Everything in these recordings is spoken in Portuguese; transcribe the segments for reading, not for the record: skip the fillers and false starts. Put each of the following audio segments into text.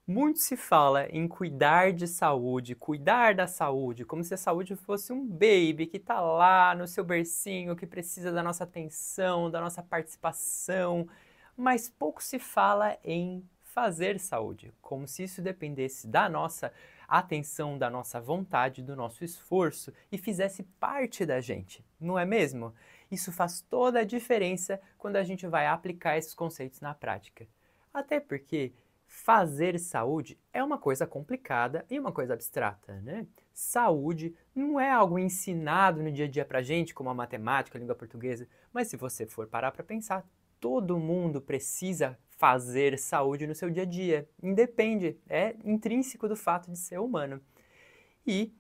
Muito se fala em cuidar de saúde, cuidar da saúde, como se a saúde fosse um baby que está lá no seu bercinho, que precisa da nossa atenção, da nossa participação, mas pouco se fala em fazer saúde, como se isso dependesse da nossa atenção, da nossa vontade, do nosso esforço e fizesse parte da gente, não é mesmo? Isso faz toda a diferença quando a gente vai aplicar esses conceitos na prática. Até porque fazer saúde é uma coisa complicada e uma coisa abstrata, né? Saúde não é algo ensinado no dia a dia pra gente, como a matemática, a língua portuguesa, mas se você for parar para pensar, todo mundo precisa fazer saúde no seu dia a dia. Independe, é intrínseco do fato de ser humano. E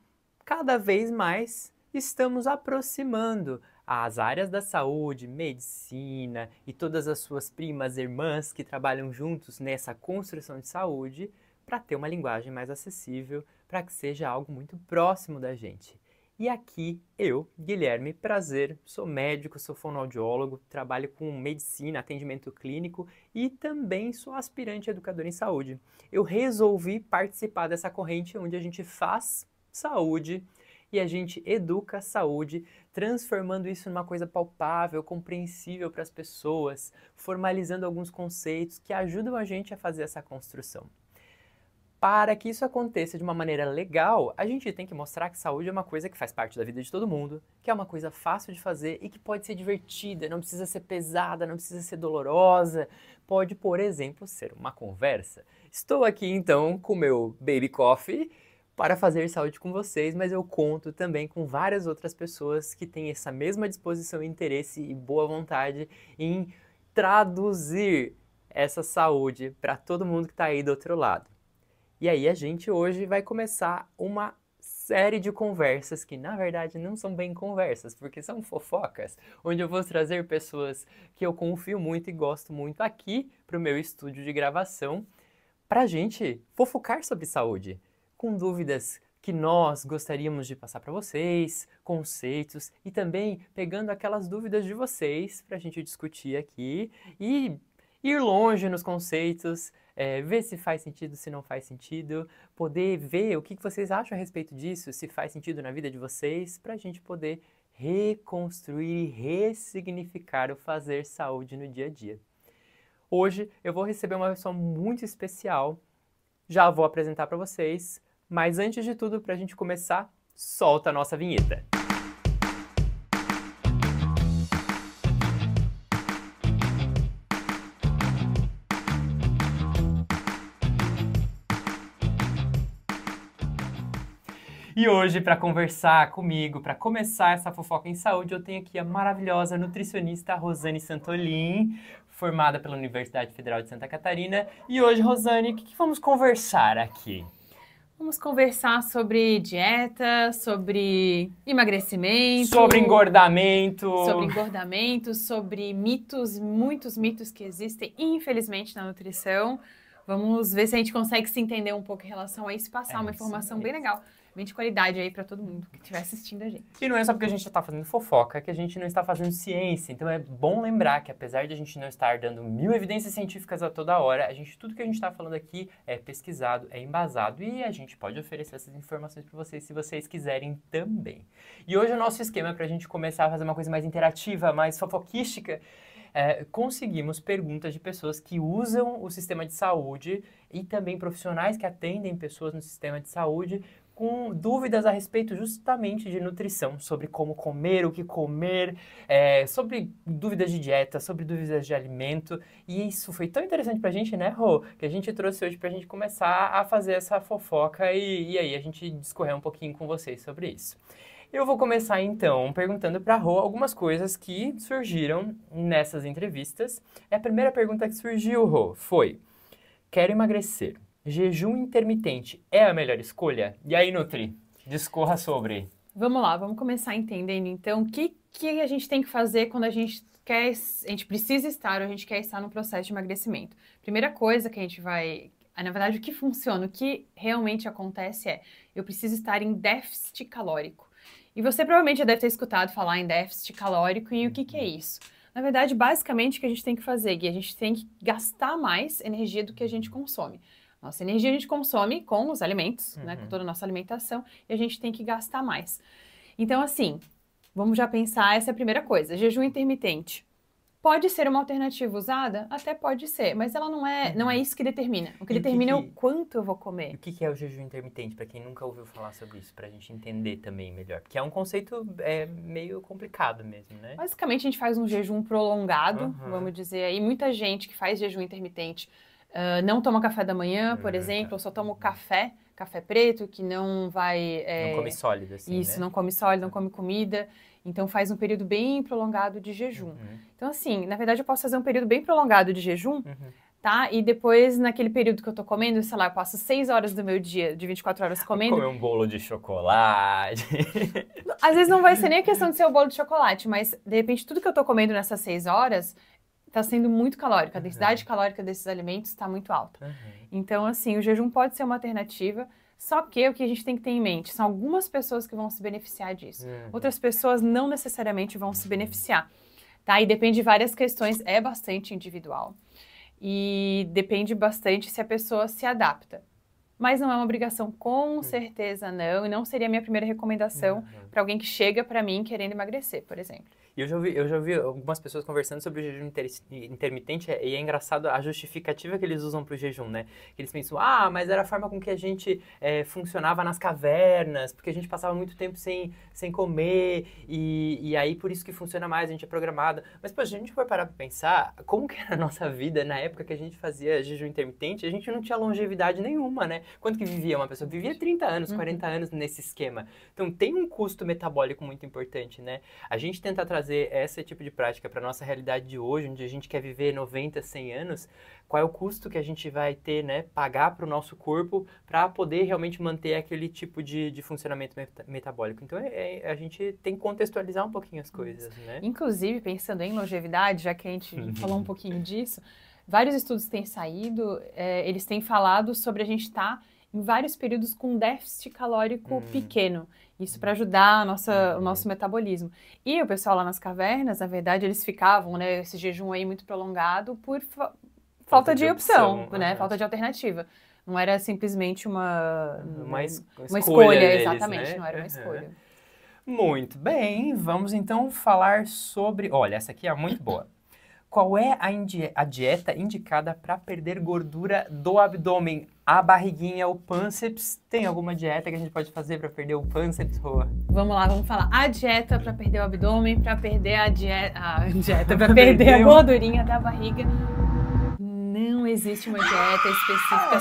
cada vez mais estamos aproximando as áreas da saúde, medicina e todas as suas primas irmãs que trabalham juntos nessa construção de saúde para ter uma linguagem mais acessível, para que seja algo muito próximo da gente. E aqui eu, Guilherme, prazer, sou médico, sou fonoaudiólogo, trabalho com medicina, atendimento clínico e também sou aspirante educador em saúde. Eu resolvi participar dessa corrente onde a gente faz saúde e a gente educa a saúde, transformando isso numa coisa palpável, compreensível para as pessoas, formalizando alguns conceitos que ajudam a gente a fazer essa construção. Para que isso aconteça de uma maneira legal, a gente tem que mostrar que saúde é uma coisa que faz parte da vida de todo mundo, que é uma coisa fácil de fazer e que pode ser divertida, não precisa ser pesada, não precisa ser dolorosa, pode, por exemplo, ser uma conversa. Estou aqui então com o meu Baby Coffee para fazer saúde com vocês, mas eu conto também com várias outras pessoas que têm essa mesma disposição, interesse e boa vontade em traduzir essa saúde para todo mundo que está aí do outro lado. E aí a gente hoje vai começar uma série de conversas que na verdade não são bem conversas, porque são fofocas, onde eu vou trazer pessoas que eu confio muito e gosto muito aqui para o meu estúdio de gravação, para a gente fofocar sobre saúde, com dúvidas que nós gostaríamos de passar para vocês, conceitos e também pegando aquelas dúvidas de vocês para a gente discutir aqui e ir longe nos conceitos, ver se faz sentido, se não faz sentido, poder ver o que vocês acham a respeito disso, se faz sentido na vida de vocês, para a gente poder reconstruir e ressignificar o fazer saúde no dia a dia. Hoje eu vou receber uma pessoa muito especial, já vou apresentar para vocês, mas antes de tudo, para a gente começar, solta a nossa vinheta. E hoje, para conversar comigo, para começar essa fofoca em saúde, eu tenho aqui a maravilhosa nutricionista Rosane Santolin, formada pela Universidade Federal de Santa Catarina. E hoje, Rosane, o que vamos conversar aqui? Vamos conversar sobre dieta, sobre emagrecimento, sobre engordamento, sobre mitos, muitos mitos que existem, infelizmente, na nutrição. Vamos ver se a gente consegue se entender um pouco em relação a isso e passar uma informação bem legal, bem de qualidade aí para todo mundo que estiver assistindo a gente. E não é só porque a gente está fazendo fofoca que a gente não está fazendo ciência. Então é bom lembrar que apesar de a gente não estar dando 1000 evidências científicas a toda hora, tudo que a gente está falando aqui é pesquisado, é embasado e a gente pode oferecer essas informações para vocês se vocês quiserem também. E hoje o nosso esquema é para a gente começar a fazer uma coisa mais interativa, mais fofoquística. Conseguimos perguntas de pessoas que usam o sistema de saúde e também profissionais que atendem pessoas no sistema de saúde com dúvidas a respeito justamente de nutrição, sobre como comer, o que comer, sobre dúvidas de dieta, sobre dúvidas de alimento. E isso foi tão interessante pra gente, né, Rô? Que a gente trouxe hoje pra gente começar a fazer essa fofoca e aí a gente discorrer um pouquinho com vocês sobre isso. Eu vou começar então perguntando para a Rô algumas coisas que surgiram nessas entrevistas. A primeira pergunta que surgiu, Rô, foi: quero emagrecer. Jejum intermitente é a melhor escolha? E aí, Nutri, discorra sobre. Vamos lá, vamos começar entendendo então o que a gente tem que fazer quando a gente precisa estar ou a gente quer estar no processo de emagrecimento. Primeira coisa que a gente vai... Na verdade, o que funciona, o que realmente acontece eu preciso estar em déficit calórico. E você provavelmente já deve ter escutado falar em déficit calórico e o que é isso? Na verdade, basicamente, o que a gente tem que fazer, Gui, a gente tem que gastar mais energia do que a gente consome. Nossa energia a gente consome com os alimentos, né? Com toda a nossa alimentação, e a gente tem que gastar mais. Então, assim, vamos já pensar, essa é a primeira coisa. Jejum intermitente. Pode ser uma alternativa usada? Até pode ser, mas ela não é isso que determina. O que determina é o quanto eu vou comer. E o que é o jejum intermitente, para quem nunca ouviu falar sobre isso, pra gente entender também melhor? Porque é um conceito meio complicado mesmo, né? Basicamente, a gente faz um jejum prolongado, vamos dizer aí. Muita gente que faz jejum intermitente não toma café da manhã, por exemplo, ou só toma o café preto, que não vai... não come sólido, assim, isso, né? não come sólido, não come comida. Então, faz um período bem prolongado de jejum. Então, assim, na verdade, eu posso fazer um período bem prolongado de jejum, tá? E depois, naquele período que eu tô comendo, sei lá, eu passo 6 horas do meu dia, de 24 horas comendo. Comer um bolo de chocolate. Às vezes não vai ser nem a questão de ser o bolo de chocolate, mas, de repente, tudo que eu tô comendo nessas 6 horas tá sendo muito calórico. A densidade calórica desses alimentos está muito alta. Então, assim, o jejum pode ser uma alternativa. Só que o que a gente tem que ter em mente, são algumas pessoas que vão se beneficiar disso. Outras pessoas não necessariamente vão se beneficiar, tá? E depende de várias questões, é bastante individual. E depende bastante se a pessoa se adapta. Mas não é uma obrigação, com certeza não. E não seria a minha primeira recomendação para alguém que chega para mim querendo emagrecer, por exemplo. E eu já ouvi algumas pessoas conversando sobre o jejum intermitente e é engraçado a justificativa que eles usam para o jejum, né? Eles pensam, mas era a forma com que a gente funcionava nas cavernas, porque a gente passava muito tempo sem comer e aí por isso que funciona mais, a gente é programado. Mas, poxa, a gente for parar para pensar, como que era a nossa vida na época que a gente fazia jejum intermitente, a gente não tinha longevidade nenhuma, né? Quanto que vivia uma pessoa? Vivia 30 anos, 40 anos nesse esquema. Então, tem um custo metabólico muito importante, né? A gente tenta trazer esse tipo de prática para nossa realidade de hoje, onde a gente quer viver 90, 100 anos, qual é o custo que a gente vai ter, né, pagar para o nosso corpo para poder realmente manter aquele tipo de funcionamento metabólico. Então, a gente tem que contextualizar um pouquinho as coisas, né? Inclusive, pensando em longevidade, já que a gente falou um pouquinho disso, vários estudos têm saído, eles têm falado sobre a gente estar em vários períodos com déficit calórico pequeno. Isso para ajudar o nosso metabolismo. E o pessoal lá nas cavernas, na verdade, eles ficavam, né, esse jejum aí muito prolongado por falta de opção, né, falta de alternativa. Não era simplesmente uma escolha deles, exatamente, né? Não era uma escolha. Muito bem, vamos então falar sobre... Olha, essa aqui é muito boa. Qual é a dieta indicada para perder gordura do abdômen? A barriguinha, o pânceps, tem alguma dieta que a gente pode fazer para perder o pânceps, Rô? Vamos lá, vamos falar. A dieta para perder o abdômen, para perder a dieta para perder a gordurinha da barriga. Não existe uma dieta específica.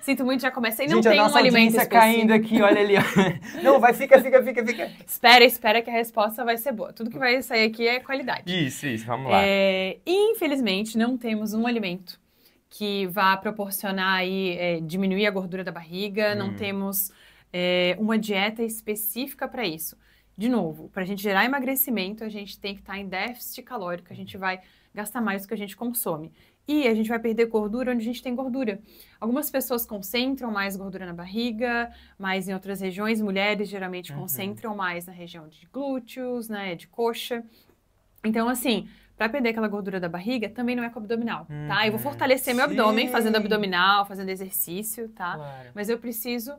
Sinto muito, já comecei. Não tem um alimento específico. Caindo aqui, olha ali. Não, vai, fica. Espera que a resposta vai ser boa. Tudo que vai sair aqui é qualidade. Isso, vamos lá. Infelizmente, não temos um alimento que vá proporcionar aí, diminuir a gordura da barriga. Não temos uma dieta específica para isso. De novo, para a gente gerar emagrecimento, a gente tem que estar em déficit calórico. A gente vai gastar mais do que a gente consome. E a gente vai perder gordura onde a gente tem gordura. Algumas pessoas concentram mais gordura na barriga, mais em outras regiões. Mulheres geralmente concentram mais na região de glúteos, né, de coxa. Então, assim, para perder aquela gordura da barriga, também não é com abdominal, tá? Eu vou fortalecer meu abdômen fazendo abdominal, fazendo exercício, tá? Claro. Mas eu preciso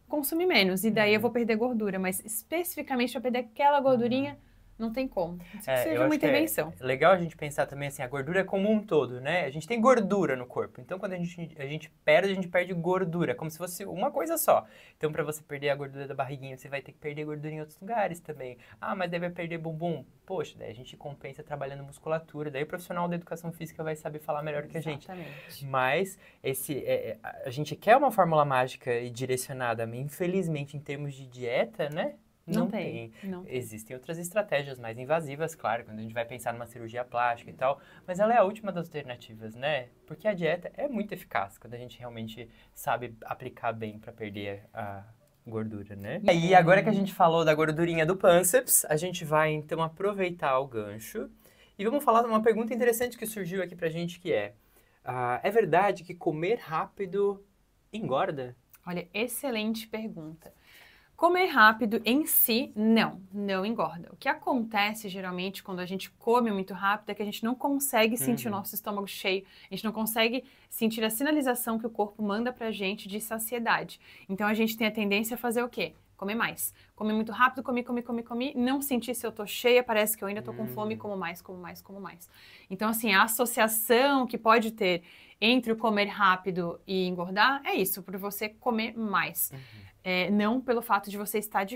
consumir menos. E daí eu vou perder gordura. Mas especificamente para perder aquela gordurinha, não tem como. Isso seja uma intervenção. É legal a gente pensar também assim, a gordura é como um todo, né? A gente tem gordura no corpo. Então, quando a gente perde gordura, como se fosse uma coisa só. Então, para você perder a gordura da barriguinha, você vai ter que perder gordura em outros lugares também. Mas deve perder bumbum. Poxa, daí a gente compensa trabalhando musculatura. Daí o profissional da educação física vai saber falar melhor que a gente. Exatamente. Mas a gente quer uma fórmula mágica e direcionada. Infelizmente, em termos de dieta, né? Não tem. Existem outras estratégias mais invasivas, claro, quando a gente vai pensar numa cirurgia plástica e tal, mas ela é a última das alternativas, né? Porque a dieta é muito eficaz quando a gente realmente sabe aplicar bem para perder a gordura, né? E agora que a gente falou da gordurinha do pânceps, a gente vai então aproveitar o gancho e vamos falar de uma pergunta interessante que surgiu aqui pra gente, que é verdade que comer rápido engorda? Olha, excelente pergunta. Comer rápido em si, não engorda. O que acontece geralmente quando a gente come muito rápido é que a gente não consegue sentir o nosso estômago cheio, a gente não consegue sentir a sinalização que o corpo manda pra gente de saciedade. Então a gente tem a tendência a fazer o quê? Comer mais. Comer muito rápido, comer, não sentir se eu tô cheia, parece que eu ainda tô com fome, como mais. Então assim, a associação que pode ter entre o comer rápido e engordar é isso, por você comer mais. Não pelo fato de você estar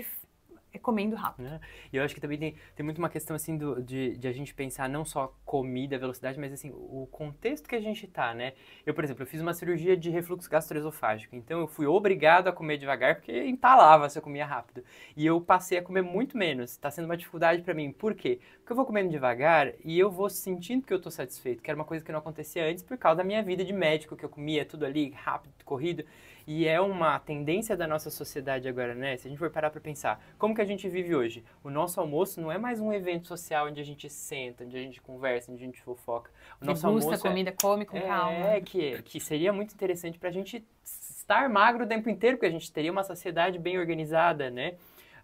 comendo rápido. E eu acho que também tem muito uma questão, assim, de a gente pensar não só comida, velocidade, mas, assim, o contexto que a gente tá, né? Eu, por exemplo, eu fiz uma cirurgia de refluxo gastroesofágico, então eu fui obrigado a comer devagar porque entalava se eu comia rápido. E eu passei a comer muito menos. Tá sendo uma dificuldade pra mim. Por quê? Porque eu vou comendo devagar e eu vou sentindo que eu tô satisfeito, que era uma coisa que não acontecia antes por causa da minha vida de médico, que eu comia tudo ali rápido, corrido. E é uma tendência da nossa sociedade agora, né? Se a gente for parar pra pensar, como que a gente vive hoje? O nosso almoço não é mais um evento social onde a gente senta, onde a gente conversa, onde a gente fofoca. O nosso almoço a comida, come com calma. Que seria muito interessante pra gente estar magro o tempo inteiro, porque a gente teria uma sociedade bem organizada, né?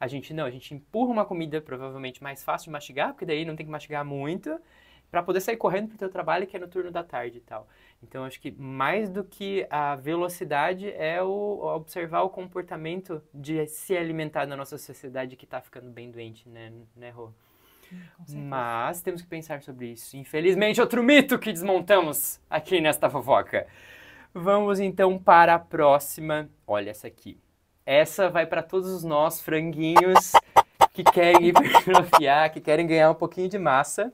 A gente empurra uma comida provavelmente mais fácil de mastigar, porque daí não tem que mastigar muito, para poder sair correndo pro teu trabalho, que é no turno da tarde e tal. Então, acho que mais do que a velocidade é observar o comportamento de se alimentar na nossa sociedade que tá ficando bem doente, né, Rô? Mas temos que pensar sobre isso. Infelizmente, outro mito que desmontamos aqui nesta fofoca. Vamos, então, para a próxima. Olha essa aqui. Essa vai para todos os nós, franguinhos, que querem hipertrofiar, que querem ganhar um pouquinho de massa.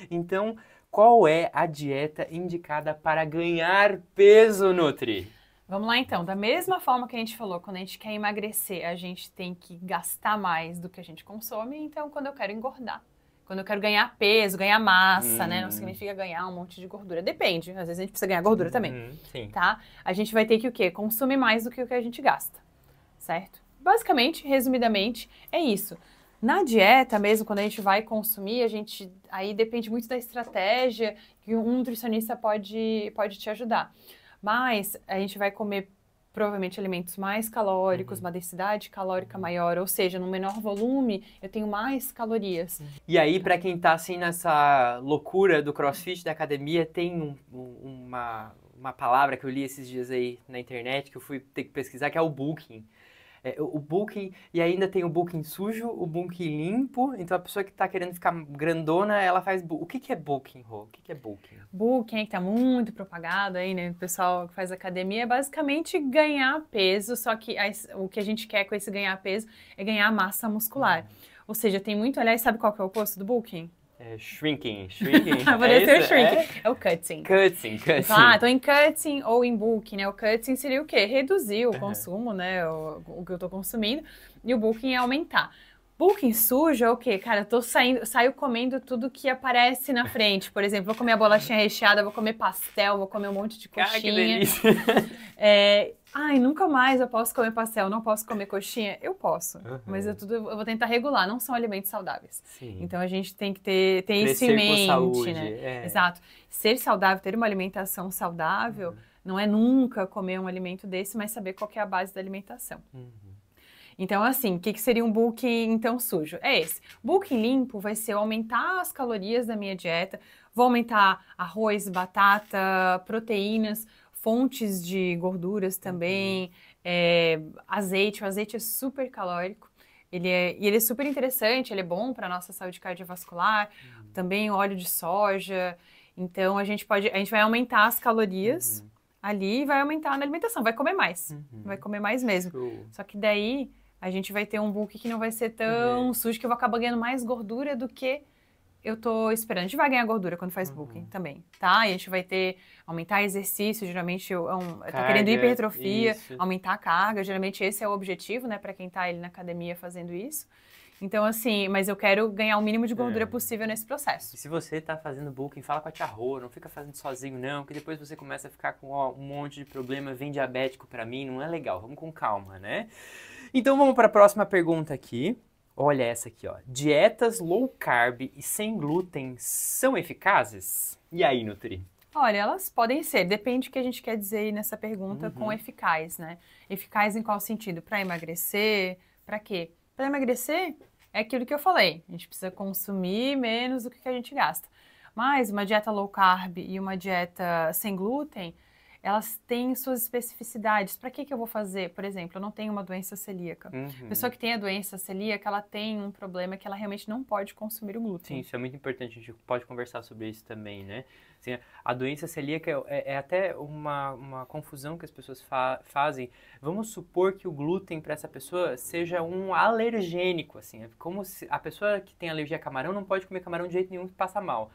Então, qual é a dieta indicada para ganhar peso, Nutri? Vamos lá então, da mesma forma que a gente falou, quando a gente quer emagrecer, a gente tem que gastar mais do que a gente consome, então quando eu quero engordar, quando eu quero ganhar peso, ganhar massa, né, não significa ganhar um monte de gordura, depende, às vezes a gente precisa ganhar gordura também, sim. Tá? A gente vai ter que o quê? Consumir mais do que o que a gente gasta, certo? Basicamente, resumidamente, é isso. Na dieta mesmo, quando a gente vai consumir, aí depende muito da estratégia que um nutricionista pode te ajudar. Mas a gente vai comer provavelmente alimentos mais calóricos, uma densidade calórica maior, ou seja, no menor volume eu tenho mais calorias. E aí, para quem tá assim nessa loucura do CrossFit, da academia, tem uma palavra que eu li esses dias aí na internet, que eu fui ter que pesquisar, que é o bulking. O bulking, e ainda tem o bulking sujo, o bulking limpo. Então a pessoa que tá querendo ficar grandona, ela faz O que é bulking, Rô? O que é bulking? Bulking, que tá muito propagado aí, né? O pessoal que faz academia é basicamente ganhar peso, só que o que a gente quer com esse ganhar peso é ganhar massa muscular. Ou seja, tem muito, aliás, sabe qual que é o oposto do bulking? Shrinking. Poderia ser o shrinking. É o cutting. Cutting. Então em cutting ou em bulking, né? O cutting seria o quê? Reduzir o consumo, né? O que eu tô consumindo. E o bulking é aumentar. Bulking sujo é o quê? Cara, eu saio comendo tudo que aparece na frente. Por exemplo, vou comer a bolachinha recheada, vou comer pastel, vou comer um monte de coxinha. Cara, que delícia! Nunca mais eu posso comer pastel, não posso comer coxinha. Eu posso, mas eu vou tentar regular, não são alimentos saudáveis. Sim. Então a gente tem que ter isso em mente, saúde, né? Exato. Ser saudável, ter uma alimentação saudável, não é nunca comer um alimento desse, mas saber qual que é a base da alimentação. Então, assim, o que seria um bulking, então, sujo? É esse. Bulking limpo vai ser aumentar as calorias da minha dieta, vou aumentar arroz, batata, proteínas, fontes de gorduras também, azeite. O azeite é super calórico, ele é super interessante, ele é bom para a nossa saúde cardiovascular, também óleo de soja. Então, a gente vai aumentar as calorias ali e vai aumentar na alimentação, vai comer mais, vai comer mais mesmo. Só que daí a gente vai ter um bulking que não vai ser tão sujo, que eu vou acabar ganhando mais gordura do que eu tô esperando. A gente vai ganhar gordura quando faz bulking também, tá? E a gente vai aumentar exercício, geralmente eu tô querendo hipertrofia, aumentar a carga, geralmente esse é o objetivo, né, pra quem tá ali na academia fazendo isso. Então, assim, mas eu quero ganhar o mínimo de gordura possível nesse processo. E se você tá fazendo bulking, fala com a tia Rô, não fica fazendo sozinho não, que depois você começa a ficar com um monte de problema, vem diabético pra mim, não é legal, vamos com calma, né? Então vamos para a próxima pergunta aqui. Olha essa aqui, ó. Dietas low carb e sem glúten são eficazes? E aí, Nutri? Olha, elas podem ser, depende do que a gente quer dizer aí nessa pergunta com eficaz, né? Eficaz em qual sentido? Para emagrecer, Pra quê? Pra emagrecer é aquilo que eu falei. A gente precisa consumir menos do que a gente gasta. Mas uma dieta low carb e uma dieta sem glúten, elas têm suas especificidades. Para que eu vou fazer? Por exemplo, eu não tenho uma doença celíaca. A pessoa que tem a doença celíaca, ela tem um problema que ela realmente não pode consumir o glúten. Sim, isso é muito importante, a gente pode conversar sobre isso também, né? Assim, a doença celíaca é até uma confusão que as pessoas fazem. Vamos supor que o glúten para essa pessoa seja um alergênico, assim. É como se a pessoa que tem alergia a camarão não pode comer camarão de jeito nenhum que passa mal.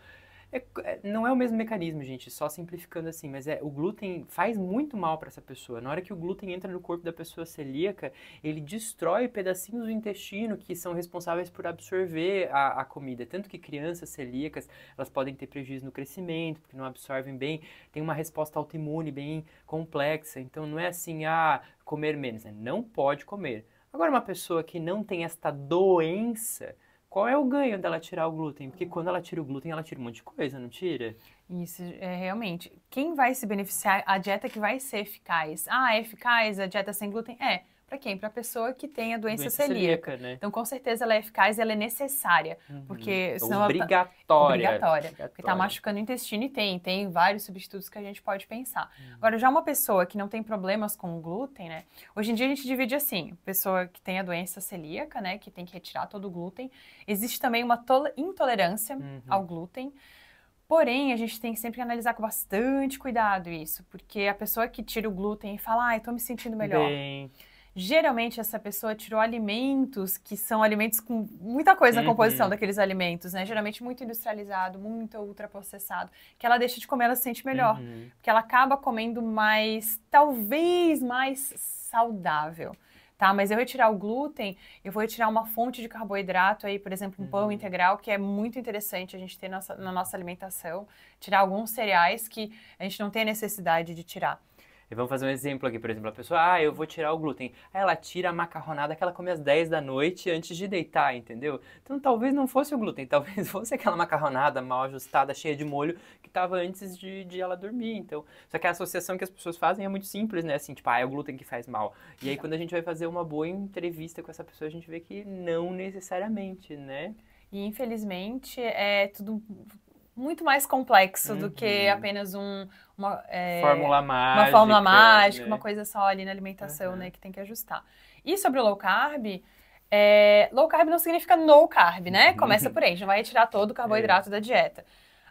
Não é o mesmo mecanismo, gente, só simplificando assim, mas o glúten faz muito mal para essa pessoa. Na hora que o glúten entra no corpo da pessoa celíaca, ele destrói pedacinhos do intestino que são responsáveis por absorver a comida. Tanto que crianças celíacas, elas podem ter prejuízo no crescimento, porque não absorvem bem, tem uma resposta autoimune bem complexa. Então não é assim, comer menos, né? Não pode comer. Agora, uma pessoa que não tem esta doença, qual é o ganho dela tirar o glúten? Porque quando ela tira o glúten, ela tira um monte de coisa, não tira? Isso, realmente. Quem vai se beneficiar? A dieta que vai ser eficaz. É eficaz a dieta sem glúten? Para quem? Para a pessoa que tem a doença celíaca. Né? Então, com certeza, ela é eficaz e ela é necessária. Porque senão obrigatória. Obrigatória. Porque está machucando o intestino e tem vários substitutos que a gente pode pensar. Agora, já uma pessoa que não tem problemas com o glúten, né? Hoje em dia a gente divide assim, pessoa que tem a doença celíaca, né? Que tem que retirar todo o glúten. Existe também uma intolerância ao glúten. Porém, a gente tem sempre que analisar com bastante cuidado isso, porque a pessoa que tira o glúten e fala, eu tô me sentindo melhor. Geralmente, essa pessoa tirou alimentos que são alimentos com muita coisa na composição daqueles alimentos, né? Geralmente muito industrializado, muito ultraprocessado, que ela deixa de comer, ela se sente melhor. Porque ela acaba comendo talvez mais saudável. Tá, mas eu retirar o glúten, eu vou retirar uma fonte de carboidrato aí, por exemplo, um pão integral, que é muito interessante a gente ter na nossa alimentação, tirar alguns cereais que a gente não tem a necessidade de tirar. E vamos fazer um exemplo aqui, por exemplo, a pessoa, eu vou tirar o glúten. Aí ela tira a macarronada que ela come às 10 da noite antes de deitar, entendeu? Então talvez não fosse o glúten, talvez fosse aquela macarronada mal ajustada, cheia de molho, que estava antes de ela dormir. Então, só que a associação que as pessoas fazem é muito simples, né? Assim, tipo, é o glúten que faz mal. E aí quando a gente vai fazer uma boa entrevista com essa pessoa, a gente vê que não necessariamente, né? E infelizmente é tudo muito mais complexo do que apenas uma fórmula mágica. Uma fórmula mágica, né? Uma coisa só ali na alimentação, né, que tem que ajustar. E sobre o low carb não significa no carb, né? Começa por aí, a gente não vai retirar todo o carboidrato da dieta.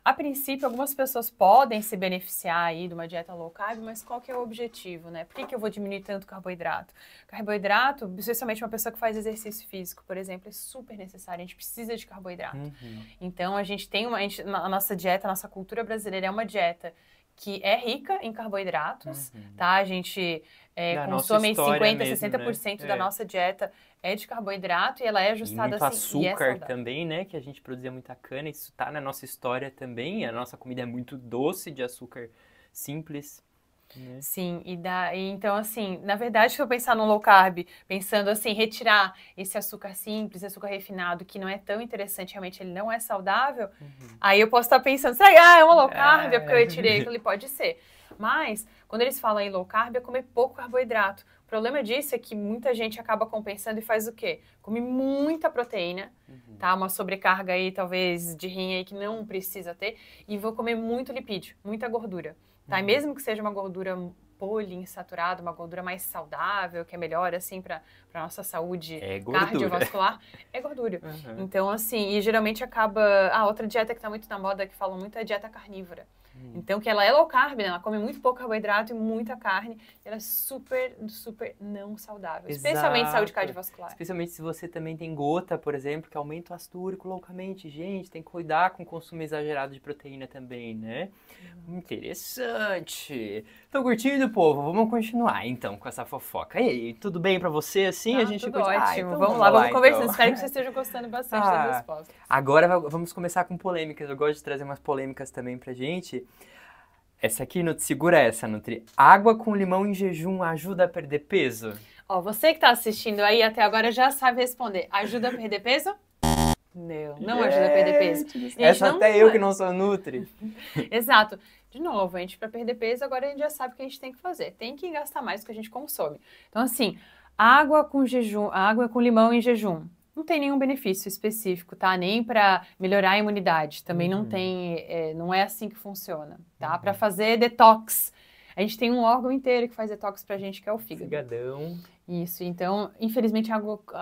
A princípio, algumas pessoas podem se beneficiar aí de uma dieta low carb, mas qual que é o objetivo, né? Por que eu vou diminuir tanto carboidrato? Carboidrato, especialmente uma pessoa que faz exercício físico, por exemplo, é super necessário, a gente precisa de carboidrato. Então, a gente tem a nossa dieta, a nossa cultura brasileira é uma dieta que é rica em carboidratos, tá? A gente consome 50%, 60% da nossa dieta é de carboidrato e ela é ajustada assim. Muito açúcar também, né? Que a gente produzia muita cana, isso tá na nossa história também. A nossa comida é muito doce, de açúcar simples. Né? Sim, então assim, na verdade, se eu pensar no low carb, pensando assim, retirar esse açúcar simples, esse açúcar refinado, que não é tão interessante, realmente ele não é saudável, aí eu posso estar pensando, será que é uma low carb, é porque eu retirei aquilo, pode ser. Mas, quando eles falam em low carb, é comer pouco carboidrato. O problema disso é que muita gente acaba compensando e faz o quê? Come muita proteína, tá? Uma sobrecarga aí, talvez, de rim aí que não precisa ter, e vou comer muito lipídio, muita gordura. Tá? E mesmo que seja uma gordura poliinsaturada, uma gordura mais saudável, que é melhor, assim, para nossa saúde cardiovascular, é gordura. Então, assim, e geralmente acaba... outra dieta que tá muito na moda, que falam muito, é a dieta carnívora. Então, que ela é low carb, né? Ela come muito pouco carboidrato e muita carne. E ela é super, super não saudável. Especialmente saúde cardiovascular. Especialmente se você também tem gota, por exemplo, que aumenta o ácido úrico loucamente. Gente, tem que cuidar com o consumo exagerado de proteína também, né? Interessante. Tô curtindo, povo? Vamos continuar, então, com essa fofoca. E aí, tudo bem pra você, assim? A gente tudo ótimo. Então vamos lá, vamos conversando. Espero que vocês estejam gostando bastante das respostas. Agora vamos começar com polêmicas. Eu gosto de trazer umas polêmicas também pra gente. Essa aqui, Nutri, segura essa, Nutri. Água com limão em jejum ajuda a perder peso? Você que tá assistindo aí até agora já sabe responder. Ajuda a perder peso? Não ajuda a perder peso. Essa até eu que não sou Nutri. Exato. De novo, para perder peso, agora a gente já sabe o que a gente tem que fazer. Tem que gastar mais do que a gente consome. Então, assim, Água com limão em jejum. Não tem nenhum benefício específico, tá? Nem para melhorar a imunidade. Também não tem, não é assim que funciona, tá? Para fazer detox. A gente tem um órgão inteiro que faz detox pra gente, que é o fígado. Figadão. Isso, então, infelizmente,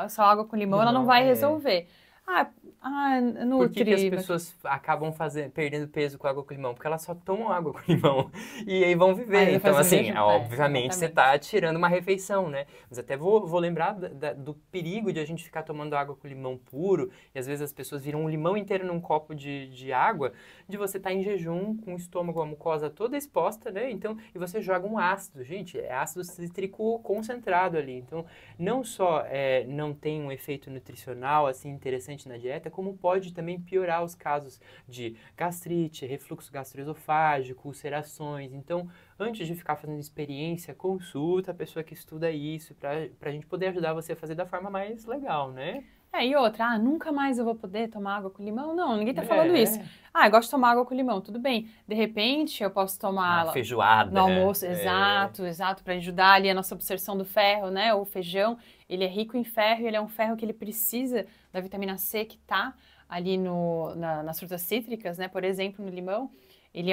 só água com limão, ela não vai resolver. Por que as nutri... pessoas acabam perdendo peso com água com limão? Porque elas só tomam água com limão e aí vão viver. Então, assim, obviamente você tá tirando uma refeição, né? Mas até vou lembrar do perigo de a gente ficar tomando água com limão puro e às vezes as pessoas viram um limão inteiro num copo de água, de você estar em jejum, com o estômago, a mucosa toda exposta, né? Então, e você joga um ácido. Gente, é ácido cítrico concentrado ali. Então, não só não tem um efeito nutricional, assim, interessante na dieta, como pode também piorar os casos de gastrite, refluxo gastroesofágico, ulcerações. Então, antes de ficar fazendo experiência, consulta a pessoa que estuda isso, pra gente poder ajudar você a fazer da forma mais legal, né? E outra, nunca mais eu vou poder tomar água com limão? Não, ninguém tá falando isso. Eu gosto de tomar água com limão, tudo bem. De repente, eu posso tomar uma feijoada, no almoço, exato, para ajudar ali a nossa absorção do ferro, né? O feijão, ele é rico em ferro, ele é um ferro que ele precisa da vitamina C que tá ali nas frutas cítricas, né? Por exemplo, no limão, ele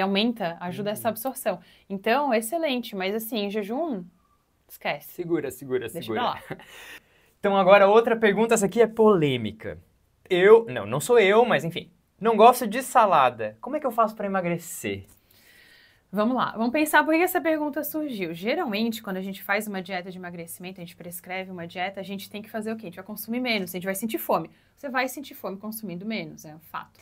ajuda essa absorção. Então, excelente, mas assim, em jejum, esquece. Segura. Deixa pra lá. Então agora outra pergunta, essa aqui é polêmica. Não sou eu, mas enfim, não gosto de salada. Como é que eu faço para emagrecer? Vamos lá, vamos pensar por que essa pergunta surgiu. Geralmente, quando a gente faz uma dieta de emagrecimento, a gente prescreve uma dieta, a gente tem que fazer o quê? A gente vai consumir menos, a gente vai sentir fome. Você vai sentir fome consumindo menos, é um fato.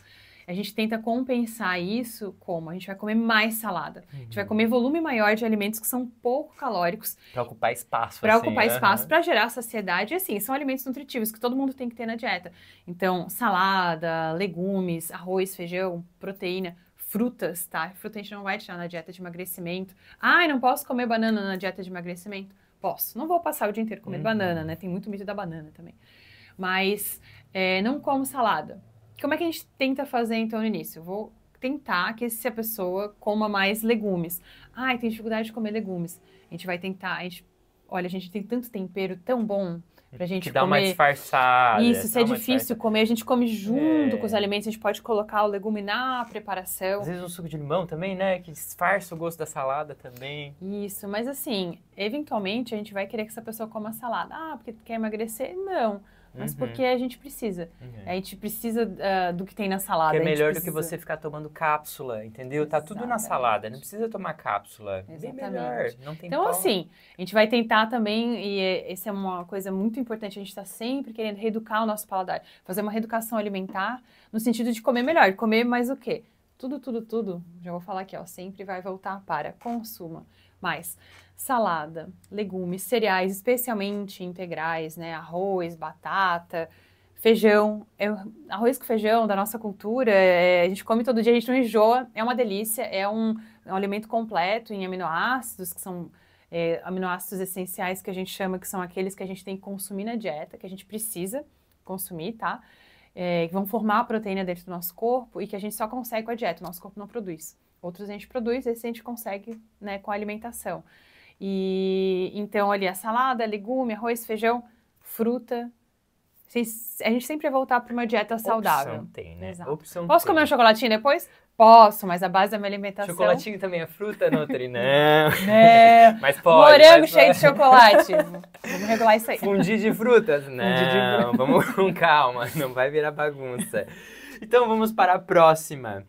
A gente tenta compensar isso como? A gente vai comer mais salada. A gente vai comer volume maior de alimentos que são pouco calóricos. Para ocupar espaço. Para ocupar espaço, para gerar saciedade. E assim, são alimentos nutritivos que todo mundo tem que ter na dieta. Então, salada, legumes, arroz, feijão, proteína, frutas, tá? Fruta a gente não vai tirar na dieta de emagrecimento. Não posso comer banana na dieta de emagrecimento? Posso. Não vou passar o dia inteiro comendo banana, né? Tem muito mito da banana também. Mas não como salada. Como é que a gente tenta fazer, então, no início? Eu vou tentar que se a pessoa coma mais legumes. Tem dificuldade de comer legumes. A gente vai tentar... Olha, a gente tem tanto tempero tão bom pra gente comer... Que dá uma disfarçada. Isso, se é difícil comer, a gente come junto com os alimentos. A gente pode colocar o legume na preparação. Às vezes um suco de limão também, né? Que disfarça o gosto da salada também. Isso, mas assim, eventualmente a gente vai querer que essa pessoa coma salada. Porque quer emagrecer? Não. Mas porque a gente precisa. A gente precisa do que tem na salada. Que é melhor do que você ficar tomando cápsula, entendeu? Exatamente. Tá tudo na salada, não precisa tomar cápsula. Exatamente. Bem melhor, não tem Então, assim, a gente vai tentar também, e essa é uma coisa muito importante, a gente tá sempre querendo reeducar o nosso paladar. Fazer uma reeducação alimentar no sentido de comer melhor. Comer mais o quê? Tudo, já vou falar aqui, sempre vai voltar para consuma mais salada, legumes, cereais, especialmente integrais, né? Arroz, batata, feijão. Arroz com feijão da nossa cultura, a gente come todo dia, a gente não enjoa, é uma delícia, é um alimento completo em aminoácidos, que são aminoácidos essenciais que a gente chama, que são aqueles que a gente tem que consumir na dieta, que a gente precisa consumir, tá? Que vão formar a proteína dentro do nosso corpo e que a gente só consegue com a dieta, o nosso corpo não produz. Outros a gente produz, esse a gente consegue, né, com a alimentação. E então ali a salada, legume, arroz, feijão, fruta. A gente sempre vai voltar para uma dieta saudável. Opção tem, né? Opção Posso comer um chocolatinho depois? Posso, mas a base da minha alimentação... Chocolatinho também é fruta, Nutri? Não. Mas pode. Morango cheio de chocolate. Vamos regular isso aí. Fundir de frutas? Não, vamos com calma, não vai virar bagunça. Então vamos para a próxima.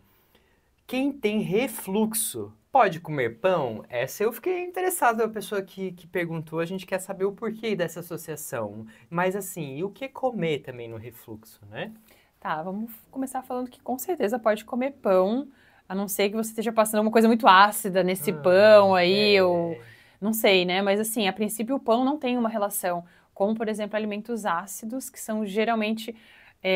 Quem tem refluxo pode comer pão? Essa eu fiquei interessado, a pessoa que perguntou, a gente quer saber o porquê dessa associação. Mas assim, e o que comer também no refluxo, né? Tá, vamos começar falando que com certeza pode comer pão, a não ser que você esteja passando alguma coisa muito ácida nesse pão aí, ou não sei, né? Mas assim, a princípio o pão não tem uma relação com, por exemplo, alimentos ácidos, que são geralmente...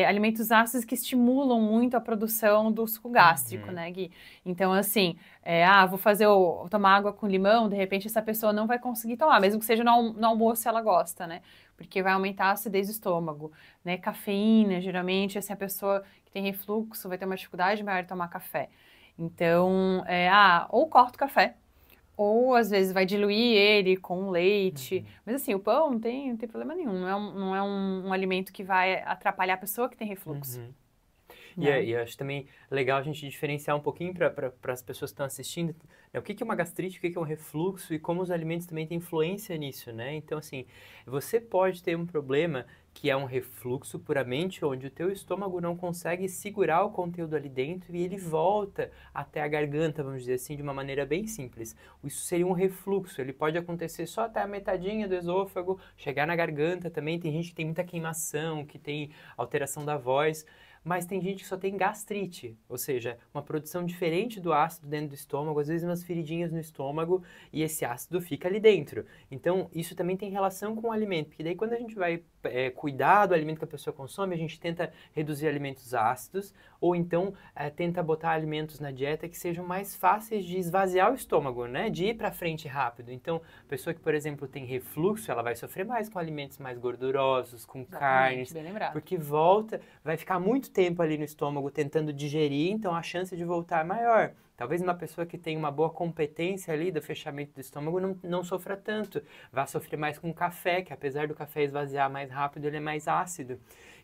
alimentos ácidos que estimulam muito a produção do suco gástrico, né, Gui? Então, assim, vou tomar água com limão, de repente essa pessoa não vai conseguir tomar, mesmo que seja no almoço ela gosta, né? Porque vai aumentar a acidez do estômago, né? Cafeína, geralmente, assim, a pessoa que tem refluxo vai ter uma dificuldade maior de tomar café. Então, ou corta o café, Ou, às vezes, vai diluir ele com leite. Uhum. Mas, assim, o pão não tem problema nenhum. Não é um alimento que vai atrapalhar a pessoa que tem refluxo, Uhum. né? E eu acho também legal a gente diferenciar um pouquinho para as pessoas que estão assistindo, né, o que que é uma gastrite, o que que é um refluxo e como os alimentos também têm influência nisso, né? Então, assim, você pode ter um problema que é um refluxo puramente, onde o teu estômago não consegue segurar o conteúdo ali dentro e ele volta até a garganta, vamos dizer assim, de uma maneira bem simples. Isso seria um refluxo, ele pode acontecer só até a metadinha do esôfago, chegar na garganta também. Tem gente que tem muita queimação, que tem alteração da voz. Mas tem gente que só tem gastrite, ou seja, uma produção diferente do ácido dentro do estômago, às vezes umas feridinhas no estômago e esse ácido fica ali dentro. Então, isso também tem relação com o alimento, porque daí quando a gente vai cuidar do alimento que a pessoa consome, a gente tenta reduzir alimentos ácidos ou então tenta botar alimentos na dieta que sejam mais fáceis de esvaziar o estômago, né? De ir para frente rápido. Então, a pessoa que, por exemplo, tem refluxo, ela vai sofrer mais com alimentos mais gordurosos, com Exatamente, carnes, bem lembrado. porque volta, vai ficar muito tempo ali no estômago tentando digerir, então a chance de voltar é maior. Talvez uma pessoa que tem uma boa competência ali do fechamento do estômago não sofra tanto. Vai sofrer mais com café, que apesar do café esvaziar mais rápido, ele é mais ácido.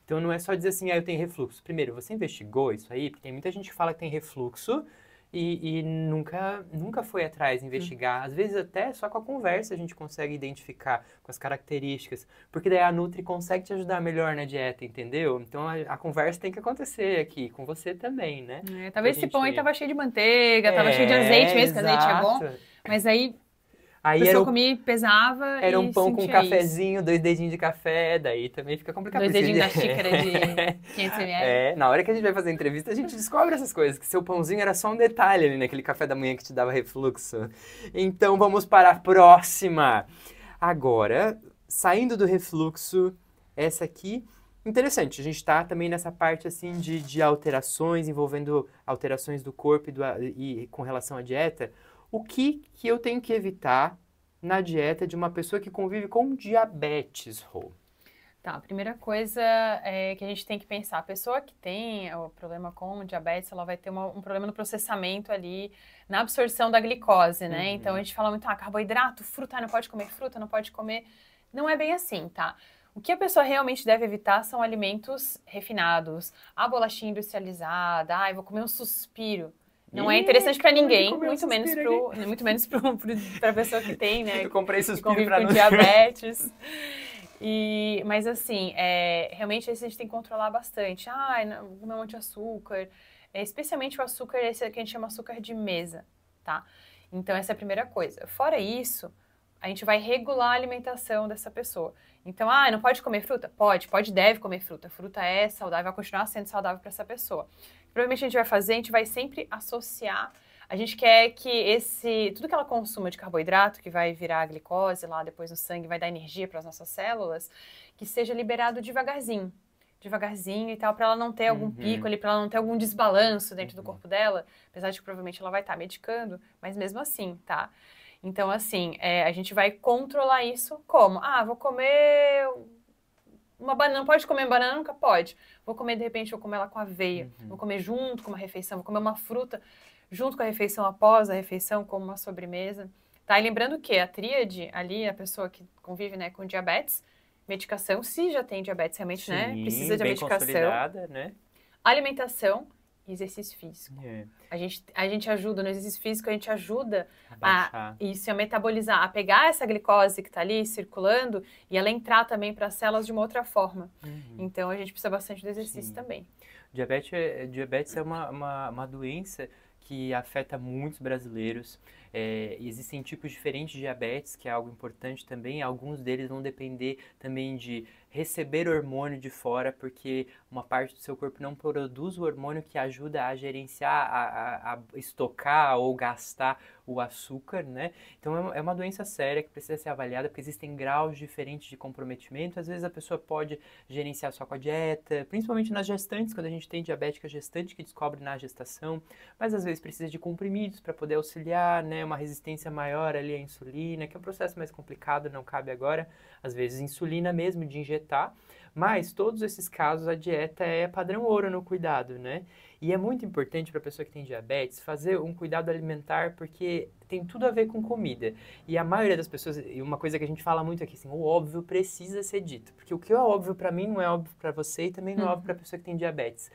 Então não é só dizer assim, eu tenho refluxo. Primeiro, você investigou isso aí? Porque tem muita gente que fala que tem refluxo e nunca foi atrás investigar. Às vezes até só com a conversa a gente consegue identificar com as características. Porque daí a Nutri consegue te ajudar melhor na dieta, entendeu? Então a conversa tem que acontecer aqui, com você também, né? Talvez esse pão aí tava cheio de manteiga, tava cheio de É, azeite mesmo, que azeite é bom. exato. Mas aí a Aí pessoa comia, pesava era um e pão com sentia isso. cafezinho, 2 dedinhos de café, daí também fica complicado. 2 por isso dedinhos que- da xícara de 500 ml. Na hora que a gente vai fazer entrevista, a gente descobre essas coisas, que seu pãozinho era só um detalhe ali naquele café da manhã que te dava refluxo. Então vamos para a próxima. Agora, saindo do refluxo, essa aqui, interessante, a gente está também nessa parte assim de alterações, envolvendo alterações do corpo e com relação à dieta. O que eu tenho que evitar na dieta de uma pessoa que convive com diabetes, Rô? Tá, a primeira coisa que a gente tem que pensar, a pessoa que tem o problema com diabetes, ela vai ter um problema no processamento ali, na absorção da glicose, né? Uhum. Então a gente fala muito, carboidrato, fruta, não pode comer fruta, não pode comer. Não é bem assim, tá? O que a pessoa realmente deve evitar são alimentos refinados, a bolachinha industrializada, eu vou comer um suspiro. Não é interessante pra ninguém, muito menos pra pessoa que tem, né? Eu comprei Que suspiro convive pra com não... diabetes. Mas assim, realmente a gente tem que controlar bastante. Não comer um monte de açúcar. Especialmente o açúcar, esse que a gente chama açúcar de mesa, tá? Então essa é a primeira coisa. Fora isso, a gente vai regular a alimentação dessa pessoa. Então, não pode comer fruta? Pode, deve comer fruta. Fruta é saudável, vai continuar sendo saudável para essa pessoa. Provavelmente a gente vai fazer, a gente vai sempre associar. A gente quer que tudo que ela consuma de carboidrato, que vai virar glicose lá depois no sangue, vai dar energia para as nossas células, que seja liberado devagarzinho e tal, para ela não ter algum pico ali, para ela não ter algum desbalanço dentro do corpo dela, apesar de que provavelmente ela vai estar medicando, mas mesmo assim, tá? Então, assim, a gente vai controlar isso como? Vou comer uma banana, não pode comer banana? Nunca pode. Vou comer, de repente, vou comer ela com aveia, vou comer junto com uma refeição, vou comer uma fruta junto com a refeição, após a refeição, como uma sobremesa. Tá? E lembrando que a tríade ali, a pessoa que convive, né, com diabetes, medicação, se já tem diabetes realmente, Sim, né, precisa de bem medicação, consolidada, né? alimentação e exercício físico. É. A gente ajuda no exercício físico, a gente ajuda Baixar. a metabolizar, a pegar essa glicose que está ali circulando e ela entrar também para as células de uma outra forma. Então a gente precisa bastante do exercício também. Diabetes é uma doença que afeta muitos brasileiros. Existem tipos diferentes de diabetes, que é algo importante também. Alguns deles vão depender também de receber hormônio de fora, porque uma parte do seu corpo não produz o hormônio que ajuda a gerenciar, a estocar ou gastar o açúcar, né? Então é uma doença séria que precisa ser avaliada, porque existem graus diferentes de comprometimento. Às vezes a pessoa pode gerenciar só com a dieta, principalmente nas gestantes, quando a gente tem diabética gestante que descobre na gestação, mas às vezes precisa de comprimidos para poder auxiliar, né? Uma resistência maior ali à insulina, que é um processo mais complicado, não cabe agora. Às vezes insulina mesmo de injetar, mas todos esses casos a dieta é padrão ouro no cuidado, né? E é muito importante para a pessoa que tem diabetes fazer um cuidado alimentar, porque tem tudo a ver com comida. E a maioria das pessoas, e uma coisa que a gente fala muito aqui, assim, o óbvio precisa ser dito. Porque o que é óbvio para mim não é óbvio para você e também não é óbvio para a pessoa que tem diabetes.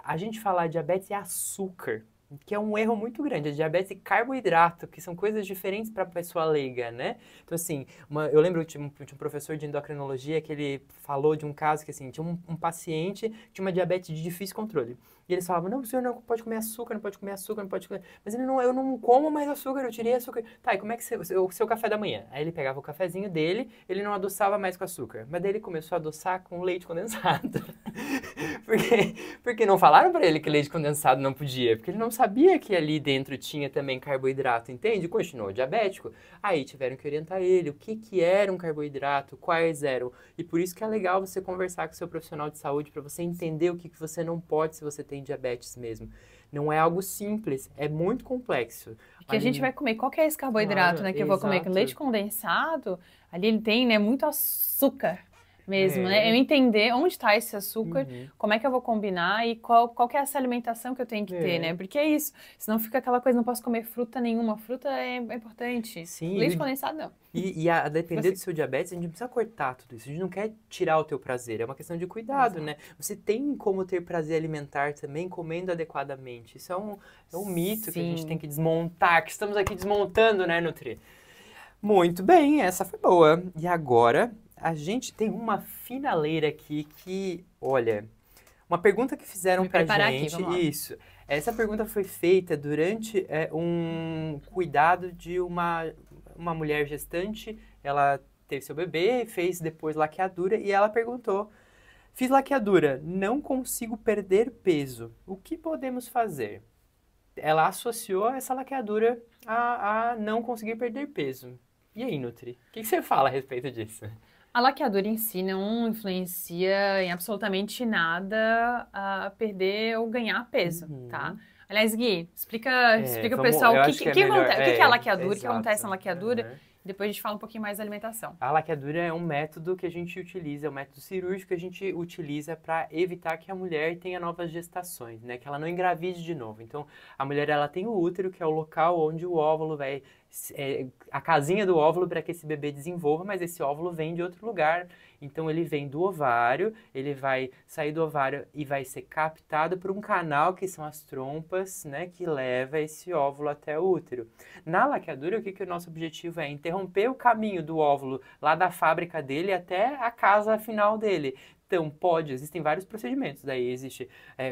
A gente falar diabetes é açúcar, que é um erro muito grande. A diabetes e carboidrato, que são coisas diferentes para a pessoa leiga, né? Então, assim, eu lembro de um professor de endocrinologia que ele falou de um caso que, assim, tinha um paciente que tinha uma diabetes de difícil controle. E eles falavam, não, o senhor não pode comer açúcar, não pode comer açúcar, não pode comer... Mas ele, não, eu não como mais açúcar, eu tirei açúcar. Tá, e como é que o seu café da manhã? Aí ele pegava o cafezinho dele, ele não adoçava mais com açúcar. Mas daí ele começou a adoçar com leite condensado. Porque não falaram pra ele que leite condensado não podia. Porque ele não sabia que ali dentro tinha também carboidrato, entende? Continuou diabético. Aí tiveram que orientar ele, o que era um carboidrato, quais eram. E por isso que é legal você conversar com o seu profissional de saúde para você entender o que você não pode se você tem diabetes mesmo. Não é algo simples, é muito complexo. Que a gente vai comer, qual que é esse carboidrato, Claro, né, que eu vou comer? Com leite condensado, ali ele tem, né, muito açúcar mesmo, né? Eu entender onde está esse açúcar, como é que eu vou combinar e qual que é essa alimentação que eu tenho que ter, né? Porque é isso, senão fica aquela coisa, não posso comer fruta nenhuma, fruta é importante. Sim, Leite condensado não. E a depender do seu diabetes, a gente não precisa cortar tudo isso. A gente não quer tirar o teu prazer, é uma questão de cuidado, né? Você tem como ter prazer alimentar também comendo adequadamente. Isso é um mito que a gente tem que desmontar, que estamos aqui desmontando, né, Nutri? Muito bem, essa foi boa. E agora, a gente tem uma finaleira aqui que, olha, uma pergunta que fizeram pra gente. Aqui, isso. Essa pergunta foi feita durante um cuidado de uma mulher gestante. Ela teve seu bebê, fez depois laqueadura e ela perguntou: fiz laqueadura, não consigo perder peso. O que podemos fazer? Ela associou essa laqueadura a não conseguir perder peso. E aí, Nutri? O que você fala a respeito disso? A laqueadura em si não influencia em absolutamente nada a perder ou ganhar peso, tá? Aliás, Gui, explica o pessoal o que é a laqueadura, o que acontece na laqueadura. Depois a gente fala um pouquinho mais da alimentação. A laqueadura é um método que a gente utiliza, é um método cirúrgico que a gente utiliza para evitar que a mulher tenha novas gestações, né? Que ela não engravide de novo. Então, a mulher ela tem o útero, que é o local onde o óvulo vai... a casinha do óvulo para que esse bebê desenvolva, mas esse óvulo vem de outro lugar. Então, ele vem do ovário, ele vai sair do ovário e vai ser captado por um canal, que são as trompas, né? Que leva esse óvulo até o útero. Na laqueadura, o que o nosso objetivo é? Interromper o caminho do óvulo lá da fábrica dele até a casa final dele. Então, existem vários procedimentos. Daí existe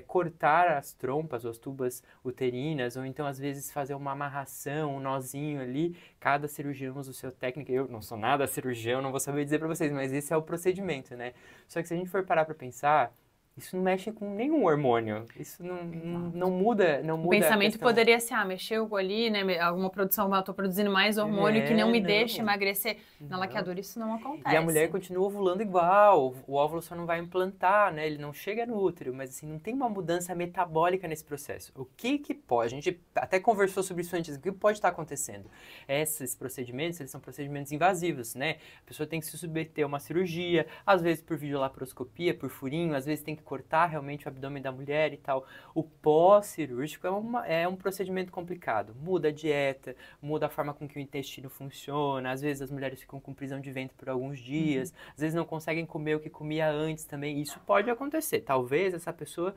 cortar as trompas ou as tubas uterinas, ou então, às vezes, fazer uma amarração, um nozinho ali. Cada cirurgião usa o seu técnica. Eu não sou nada cirurgião, não vou saber dizer para vocês, mas esse é o procedimento, né? Só que se a gente for parar para pensar, isso não mexe com nenhum hormônio. Isso não muda. O pensamento poderia ser, mexeu ali, né? Alguma produção, eu tô produzindo mais hormônio que não me deixa emagrecer. Na laqueadura isso não acontece. E a mulher continua ovulando igual. O óvulo só não vai implantar, né? Ele não chega no útero, mas assim, não tem uma mudança metabólica nesse processo. O que pode? A gente até conversou sobre isso antes. O que pode estar acontecendo? Esses procedimentos, eles são procedimentos invasivos, né? A pessoa tem que se submeter a uma cirurgia, às vezes por videolaparoscopia, por furinho, às vezes tem que cortar realmente o abdômen da mulher e tal. O pós-cirúrgico é um procedimento complicado. Muda a dieta, muda a forma com que o intestino funciona. Às vezes as mulheres ficam com prisão de ventre por alguns dias. Às vezes não conseguem comer o que comia antes também. Isso pode acontecer. Talvez essa pessoa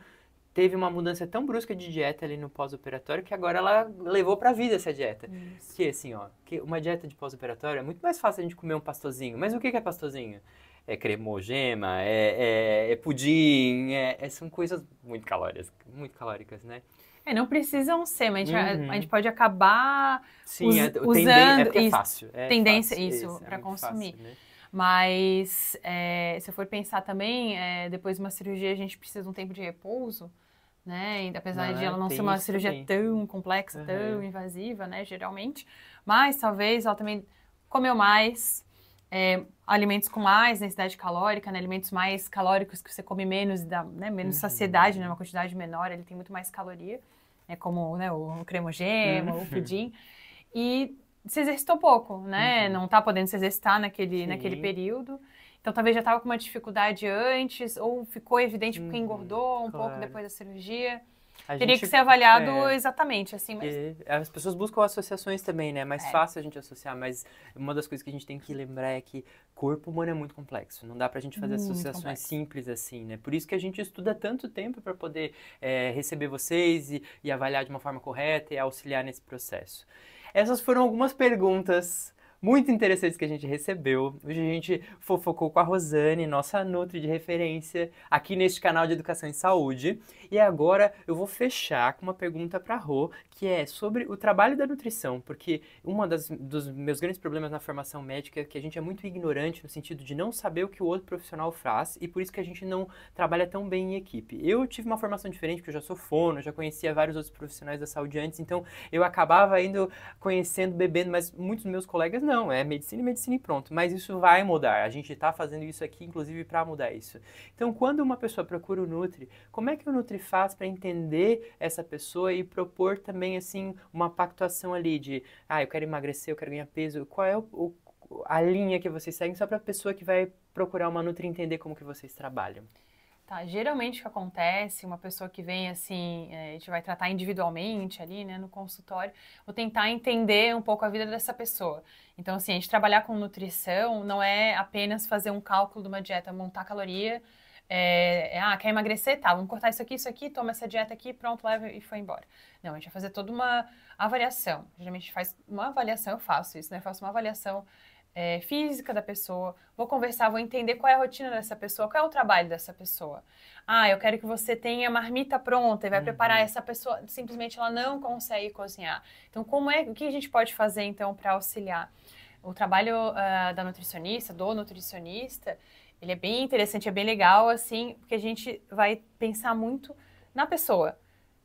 teve uma mudança tão brusca de dieta ali no pós-operatório que agora ela levou pra vida essa dieta. Isso. Que assim, que uma dieta de pós-operatório é muito mais fácil a gente comer um pastozinho. Mas o que é pastozinho? É cremogema, é pudim, são coisas muito calóricas, né? Não precisam ser, mas a gente pode acabar usando é porque é fácil. Tendência, isso para consumir. Fácil, né? Mas se eu for pensar também, depois de uma cirurgia a gente precisa de um tempo de repouso, né? E apesar de ela não ser uma cirurgia tão complexa, tão invasiva, né? Geralmente. Mas talvez ela também comeu mais, alimentos com mais densidade calórica, né? Alimentos mais calóricos que você come menos e dá menos saciedade, né? Uma quantidade menor, ele tem muito mais caloria, como né, o cremogema, o pudim. E se exercitou pouco, né? Não tá podendo se exercitar naquele período. Então talvez já estava com uma dificuldade antes, ou ficou evidente porque engordou um pouco depois da cirurgia. Teria que ser avaliado exatamente, assim, mas... As pessoas buscam associações também, né? É mais fácil a gente associar, mas uma das coisas que a gente tem que lembrar é que corpo humano é muito complexo. Não dá pra gente fazer associações simples assim, né? Por isso que a gente estuda tanto tempo para poder receber vocês e avaliar de uma forma correta e auxiliar nesse processo. Essas foram algumas perguntas muito interessantes que a gente recebeu. Hoje a gente fofocou com a Rosane, nossa nutri de referência, aqui neste canal de Educação em Saúde. E agora eu vou fechar com uma pergunta para a Rô, que é sobre o trabalho da nutrição, porque dos meus grandes problemas na formação médica é que a gente é muito ignorante no sentido de não saber o que o outro profissional faz e por isso que a gente não trabalha tão bem em equipe. Eu tive uma formação diferente, porque eu já sou fono, já conhecia vários outros profissionais da saúde antes, então eu acabava indo conhecendo, bebendo, mas muitos dos meus colegas não, é medicina e pronto. Mas isso vai mudar, a gente está fazendo isso aqui, inclusive, para mudar isso. Então, quando uma pessoa procura o Nutri, como é que o Nutri faz para entender essa pessoa e propor também, assim, uma pactuação ali de, eu quero emagrecer, eu quero ganhar peso, qual é a linha que vocês seguem só para a pessoa que vai procurar uma Nutri entender como que vocês trabalham? Tá, geralmente o que acontece, uma pessoa que vem assim, a gente vai tratar individualmente ali, né, no consultório, vou tentar entender um pouco a vida dessa pessoa. Então, assim, a gente trabalhar com nutrição não é apenas fazer um cálculo de uma dieta, montar caloria, quer emagrecer? Tá, vamos cortar isso aqui, toma essa dieta aqui, pronto, leva e foi embora. Não, a gente vai fazer toda uma avaliação. Geralmente a gente faz uma avaliação, eu faço isso, né, eu faço uma avaliação física da pessoa, vou conversar, vou entender qual é a rotina dessa pessoa, qual é o trabalho dessa pessoa. Eu quero que você tenha a marmita pronta e vai preparar essa pessoa, simplesmente ela não consegue cozinhar. Então, o que a gente pode fazer, então, para auxiliar? O trabalho da nutricionista, do nutricionista, ele é bem interessante, é bem legal, assim, porque a gente vai pensar muito na pessoa,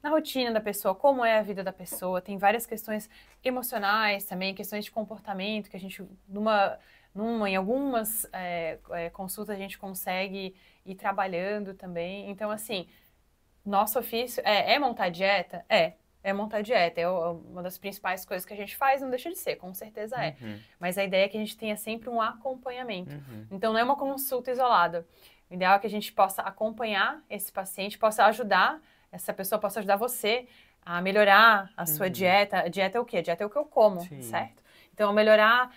na rotina da pessoa, como é a vida da pessoa, tem várias questões emocionais também, questões de comportamento, que a gente, em algumas consultas a gente consegue ir trabalhando também. Então, assim, nosso ofício é montar dieta? É montar dieta, é uma das principais coisas que a gente faz, não deixa de ser, com certeza é. Mas a ideia é que a gente tenha sempre um acompanhamento. Então, não é uma consulta isolada. O ideal é que a gente possa acompanhar esse paciente, possa ajudar essa pessoa, possa ajudar você a melhorar a sua dieta. A dieta é o quê? A dieta é o que eu como, certo? Então, a melhorar,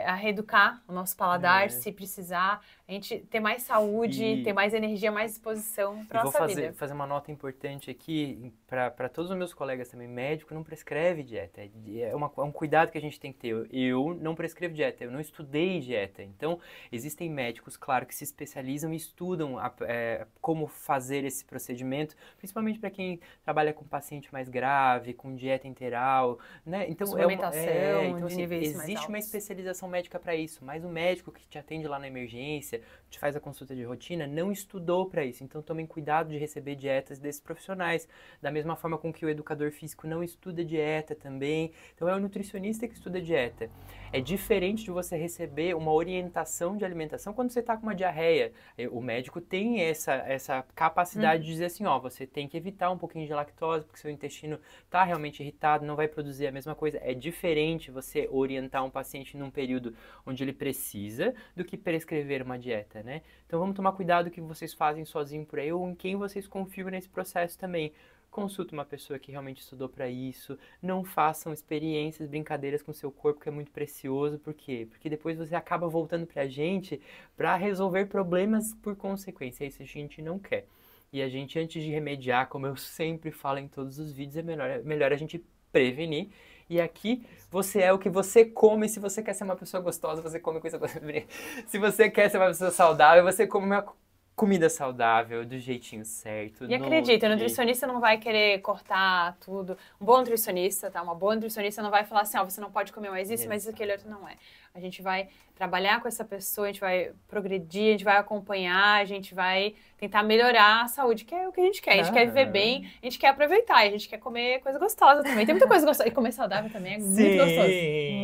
a reeducar o nosso paladar, se precisar, a gente ter mais saúde, ter mais energia, mais disposição para a nossa vida. Vou fazer uma nota importante aqui para todos os meus colegas também. Médico não prescreve dieta. É um cuidado que a gente tem que ter. Eu não prescrevo dieta, eu não estudei dieta. Então, existem médicos, claro, que se especializam e estudam como fazer esse procedimento, principalmente para quem trabalha com paciente mais grave, com dieta integral, né? Então, suplementação, assim, existe uma especialização médica para isso, mas o médico que te atende lá na emergência, te faz a consulta de rotina, não estudou para isso. Então tomem cuidado de receber dietas desses profissionais. Da mesma forma com que o educador físico não estuda dieta também. Então é o nutricionista que estuda dieta. É diferente de você receber uma orientação de alimentação quando você está com uma diarreia. O médico tem essa capacidade de dizer assim, você tem que evitar um pouquinho de lactose, porque seu intestino está realmente irritado, não vai produzir a mesma coisa. É diferente você orientar um paciente num período onde ele precisa do que prescrever uma dieta, né? Então vamos tomar cuidado com o que vocês fazem sozinho por aí ou em quem vocês confiam nesse processo também. Consulte uma pessoa que realmente estudou para isso, não façam experiências, brincadeiras com o seu corpo, que é muito precioso. Por quê? Porque depois você acaba voltando pra gente para resolver problemas por consequência. Isso a gente não quer. E a gente, antes de remediar, como eu sempre falo em todos os vídeos, é melhor a gente prevenir. E aqui, você é o que você come. Se você quer ser uma pessoa gostosa, você come coisa gostosa. Se você quer ser uma pessoa saudável, você come uma comida saudável, do jeitinho certo. E acredita, o nutricionista não vai querer cortar tudo. Um bom nutricionista, tá? Uma boa nutricionista não vai falar assim, você não pode comer mais isso, mas aquele outro não é. A gente vai trabalhar com essa pessoa, a gente vai progredir, a gente vai acompanhar, a gente vai tentar melhorar a saúde, que é o que a gente quer. A gente quer viver bem, a gente quer aproveitar, a gente quer comer coisa gostosa também. Tem muita coisa gostosa. E comer saudável também é muito gostoso.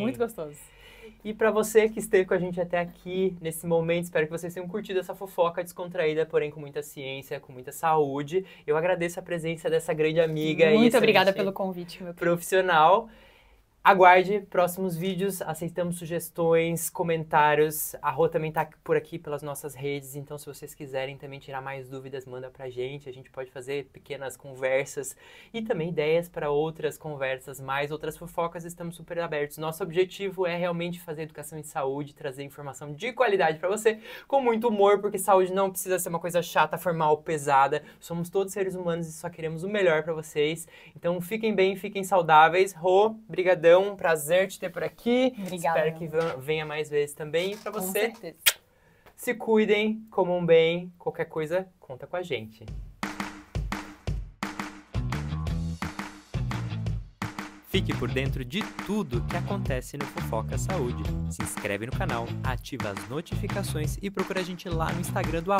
Muito gostoso. E para você que esteve com a gente até aqui, nesse momento, espero que vocês tenham curtido essa fofoca descontraída, porém com muita ciência, com muita saúde. Eu agradeço a presença dessa grande amiga. Muito obrigada pelo convite, meu querido. Profissional. Aguarde próximos vídeos, aceitamos sugestões, comentários. A Rô também tá por aqui pelas nossas redes, então se vocês quiserem também tirar mais dúvidas, manda pra gente. A gente pode fazer pequenas conversas e também ideias para outras conversas, mais outras fofocas, estamos super abertos. Nosso objetivo é realmente fazer educação em saúde, trazer informação de qualidade para você, com muito humor, porque saúde não precisa ser uma coisa chata, formal, pesada. Somos todos seres humanos e só queremos o melhor para vocês. Então fiquem bem, fiquem saudáveis. Rô, brigadão. Um prazer te ter por aqui. Obrigada. Espero que venha mais vezes também. E pra você, Com certeza. Se cuidem, comam bem. Qualquer coisa, conta com a gente. Fique por dentro de tudo que acontece no Fofoca Saúde. Se inscreve no canal, ativa as notificações e procura a gente lá no Instagram do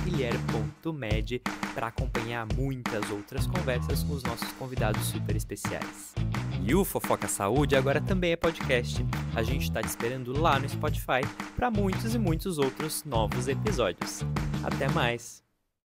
@guilherme.med para acompanhar muitas outras conversas com os nossos convidados super especiais. E o Fofoca Saúde agora também é podcast. A gente está te esperando lá no Spotify para muitos e muitos outros novos episódios. Até mais!